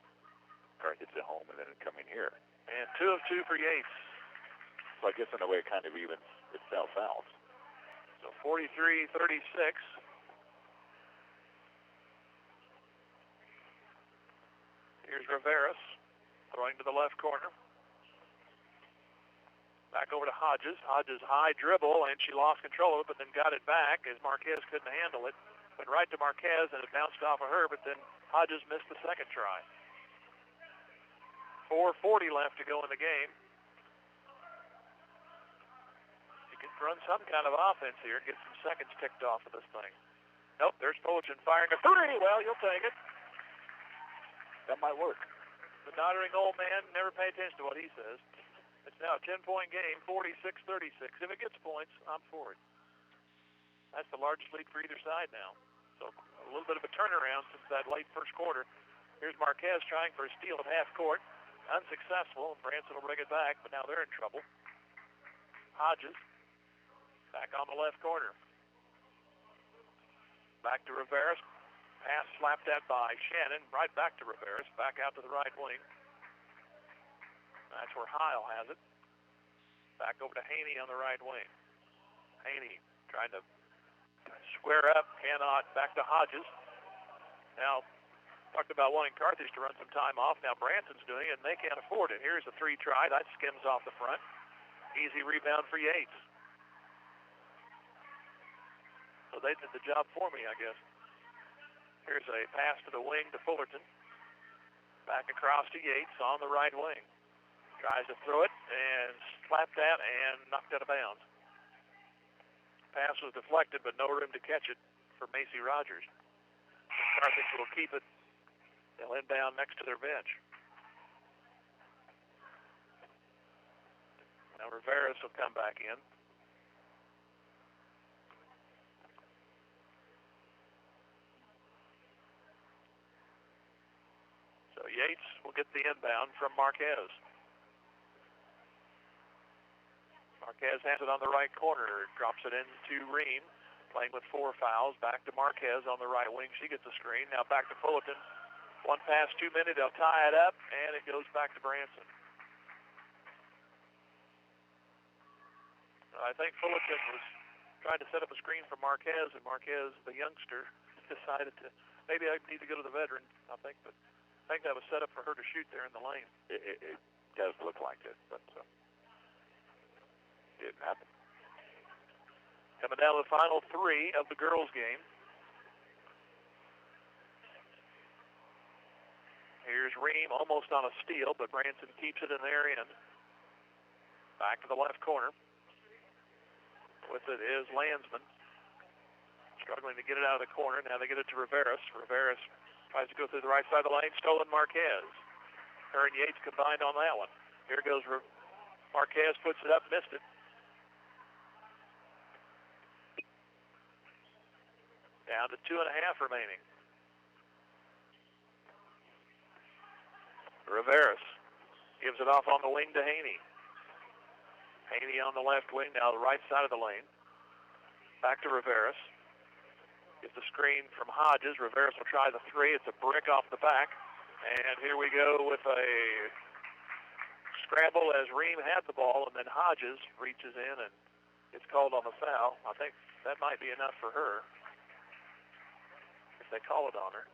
Carthage at home and then coming here. And 2 of 2 for Yates. So I guess in a way it kind of evens itself out. So 43-36. Here's Rivera throwing to the left corner. Back over to Hodges. Hodges high dribble, and she lost control of it, but then got it back as Marquez couldn't handle it. Went right to Marquez, and it bounced off of her, but then Hodges missed the second try. 4:40 left to go in the game. You can run some kind of offense here and get some seconds ticked off of this thing. Nope, there's Fullerton firing a 3. Well, you'll take it. That might work. The doddering old man, never pay attention to what he says. It's now a 10-point game, 46-36. If it gets points, I'm for it. That's the largest lead for either side now. So a little bit of a turnaround since that late first quarter. Here's Marquez trying for a steal at half court. Unsuccessful. Branson will bring it back, but now they're in trouble. Hodges back on the left corner. Back to Rivera. Pass slapped at by Shannon. Right back to Rivera. Back out to the right wing. That's where Heil has it. Back over to Haney on the right wing. Haney trying to square up, cannot. Back to Hodges. Now, talked about wanting Carthage to run some time off. Now Branson's doing it, and they can't afford it. Here's a 3 try. That skims off the front. Easy rebound for Yates. So they did the job for me, I guess. Here's a pass to the wing to Fullerton. Back across to Yates on the right wing. Tries to throw it and slapped that and knocked out of bounds. Pass was deflected, but no room to catch it for Macy Rogers. Carthage will keep it. They'll inbound next to their bench. Now Rivera will come back in. So Yates will get the inbound from Marquez. Marquez has it on the right corner, drops it into Ream, playing with 4 fouls. Back to Marquez on the right wing. She gets the screen. Now back to Fullerton. 1 pass, 2 minutes. They'll tie it up, and it goes back to Branson. I think Fullerton was trying to set up a screen for Marquez, and Marquez, the youngster, decided to, maybe I need to go to the veteran, I think, but I think that was set up for her to shoot there in the lane. It does look like it, but it didn't happen. Coming down to the final 3 of the girls' game. Here's Ream almost on a steal, but Branson keeps it in their end. Back to the left corner. With it is Landsman. Struggling to get it out of the corner. Now they get it to Rivera. Rivera tries to go through the right side of the lane. Stolen Marquez. Her and Yates combined on that one. Here goes Marquez, puts it up, missed it. Down to 2.5 remaining. Rivera gives it off on the wing to Haney. Haney on the left wing, now the right side of the lane. Back to Rivera. Gets the screen from Hodges. Rivera will try the 3. It's a brick off the back. And here we go with a scramble as Ream had the ball, and then Hodges reaches in and gets called on the foul. I think that might be enough for her if they call it on her.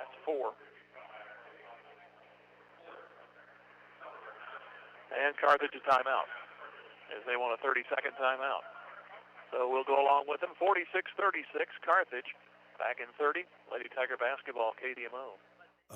That's 4. And Carthage a timeout as they want a 30-second timeout. So we'll go along with them. 46-36, Carthage back in 30. Lady Tiger basketball, KDMO.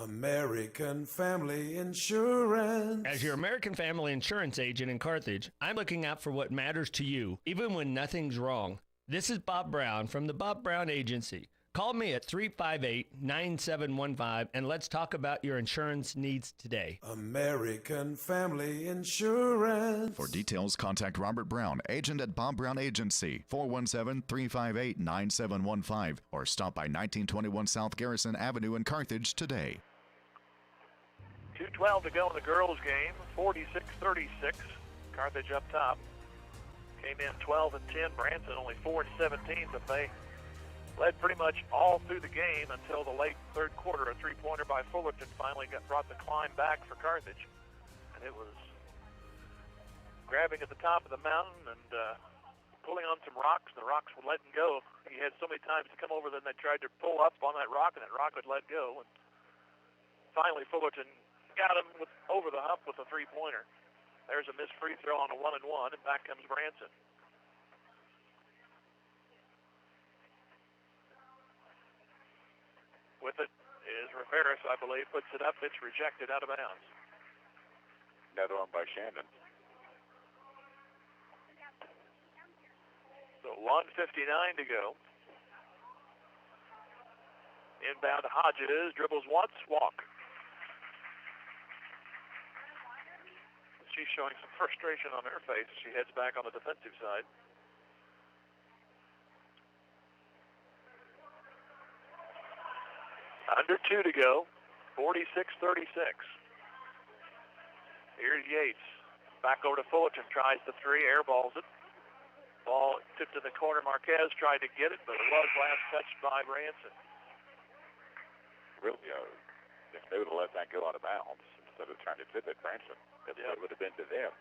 American Family Insurance. As your American Family Insurance agent in Carthage, I'm looking out for what matters to you, even when nothing's wrong. This is Bob Brown from the Bob Brown Agency. Call me at 358-9715 and let's talk about your insurance needs today. American Family Insurance. For details, contact Robert Brown, agent at Bob Brown Agency, 417-358-9715, or stop by 1921 South Garrison Avenue in Carthage today. 2:12 to go in the girls' game, 46-36. Carthage up top. Came in 12-10. Branson only 4-17, but they led pretty much all through the game until the late third quarter. A three-pointer by Fullerton finally brought the climb back for Carthage. And it was grabbing at the top of the mountain and pulling on some rocks. The rocks would let him go. He had so many times to come over, then they tried to pull up on that rock, and that rock would let go. And finally, Fullerton got him over the hump with a three-pointer. There's a missed free throw on a 1-and-1, and back comes Branson. With it is Rivera, I believe, puts it up. It's rejected out of bounds. Another one by Shannon. So 1:59 to go. Inbound to Hodges, dribbles once, walk. She's showing some frustration on her face. She heads back on the defensive side. Under 2 to go, 46-36. Here's Yates. Back over to Fullerton, tries the three, airballs it. Ball tipped to the corner. Marquez tried to get it, but it was last touched by Branson. Really, if they would have let that go out of bounds instead of trying to tip it, Branson, it would have been to them.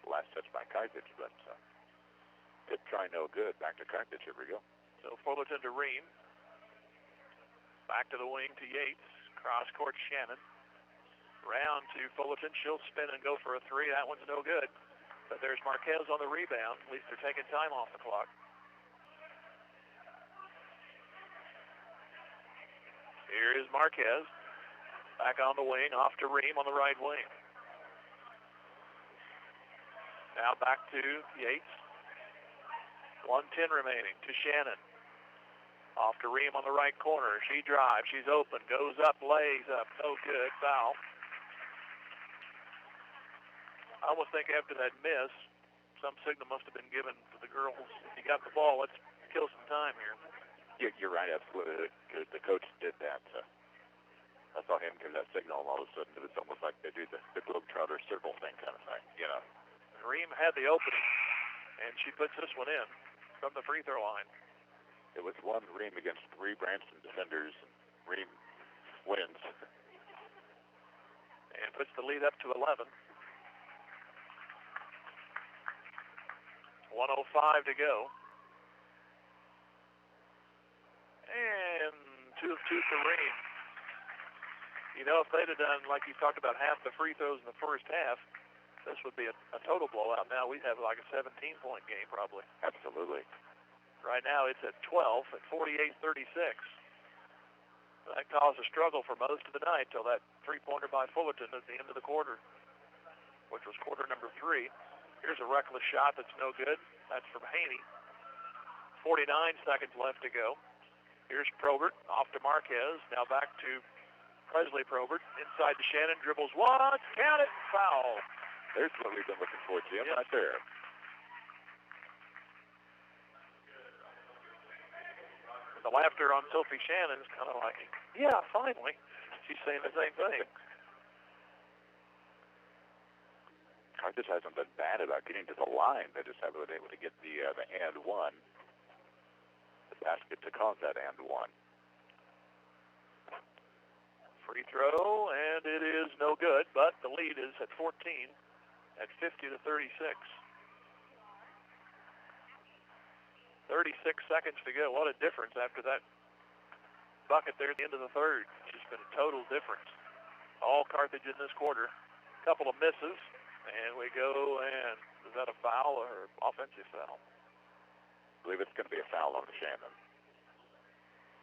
Last touch by Carthage, but tip try no good. Back to Carthage. Here we go. So Fullerton to Ream. Back to the wing to Yates. Cross court Shannon. Round to Fullerton. She'll spin and go for a three. That one's no good. But there's Marquez on the rebound. At least they're taking time off the clock. Here is Marquez. Back on the wing. Off to Ream on the right wing. Now back to Yates. 1:10 remaining to Shannon. Off to Ream on the right corner. She drives. She's open. Goes up. Lays up. No good. Foul. I almost think after that miss, some signal must have been given to the girls. If you got the ball, let's kill some time here. You're right, absolutely. The coach did that. I saw him give that signal, and all of a sudden it was almost like they do the Globetrotter circle thing kind of thing, you know. Ream had the opening, and she puts this one in from the free throw line. It was one Ream against three Branson defenders, and Ream wins. And puts the lead up to 11. 1:05 to go. And 2 of 2 for Ream. You know, if they'd have done, like you talked about, half the free throws in the first half, this would be a total blowout. Now we'd have like a 17-point game probably. Absolutely. Right now it's at 12 at 48-36. That caused a struggle for most of the night till that three-pointer by Fullerton at the end of the quarter, which was quarter number 3. Here's a reckless shot that's no good. That's from Haney. 49 seconds left to go. Here's Probert off to Marquez. Now back to Presley Probert. Inside to Shannon. Dribbles once. Count it. Foul. There's what we've been looking for, Jim, right there. The laughter on Sophie Shannon is kind of like, yeah, finally. She's saying the same thing. Carthage hasn't been bad about getting to the line. They just haven't been able to get the and one, the basket to cause that and one. Free throw, and it is no good, but the lead is at 14 at 50-36. 36 seconds to go. What a difference after that bucket there at the end of the third. It's just been a total difference. All Carthage in this quarter. A couple of misses, and we go, and is that a foul or offensive foul? I believe it's going to be a foul on Shannon.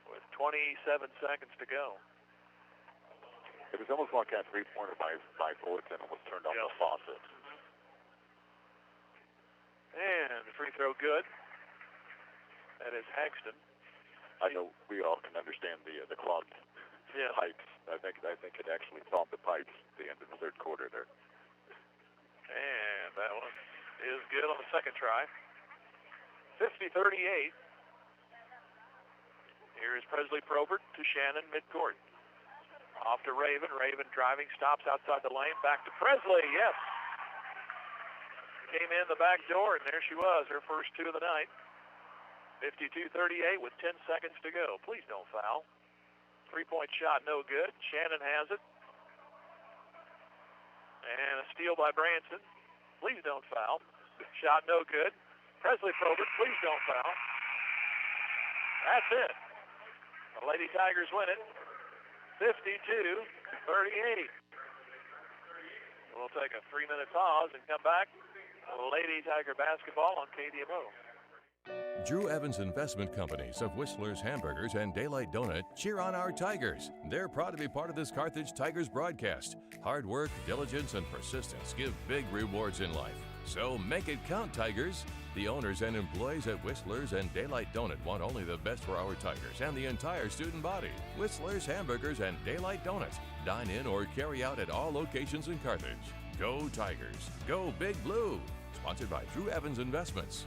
With 27 seconds to go. It was almost like that three-pointer by Fullerton almost turned off the faucet. And free throw good. That is Hagston. I know we all can understand the clogged pipes. I think it actually found the pipes at the end of the third quarter there. And that one is good on the second try. 50-38. Here is Presley Probert to Shannon midcourt. Off to Raven. Raven driving, stops outside the lane. Back to Presley. Yes. Came in the back door, and there she was, her first two of the night. 52-38 with 10 seconds to go. Please don't foul. Three-point shot, no good. Shannon has it. And a steal by Branson. Please don't foul. Shot no good. Presley Probert, please don't foul. That's it. The Lady Tigers win it. 52-38. We'll take a 3-minute pause and come back. Lady Tiger basketball on KDMO. Drew Evans Investment Companies of Whistler's Hamburgers and Daylight Donut cheer on our Tigers. They're proud to be part of this Carthage Tigers broadcast. Hard work, diligence, and persistence give big rewards in life. So make it count, Tigers. The owners and employees at Whistler's and Daylight Donut want only the best for our Tigers and the entire student body. Whistler's Hamburgers and Daylight Donut. Dine in or carry out at all locations in Carthage. Go Tigers. Go Big Blue. Sponsored by Drew Evans Investments.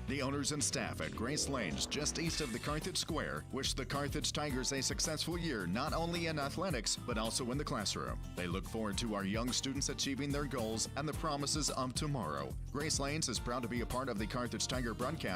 The owners and staff at Grace Lanes, just east of the Carthage Square, wish the Carthage Tigers a successful year not only in athletics, but also in the classroom. They look forward to our young students achieving their goals and the promises of tomorrow. Grace Lanes is proud to be a part of the Carthage Tiger broadcast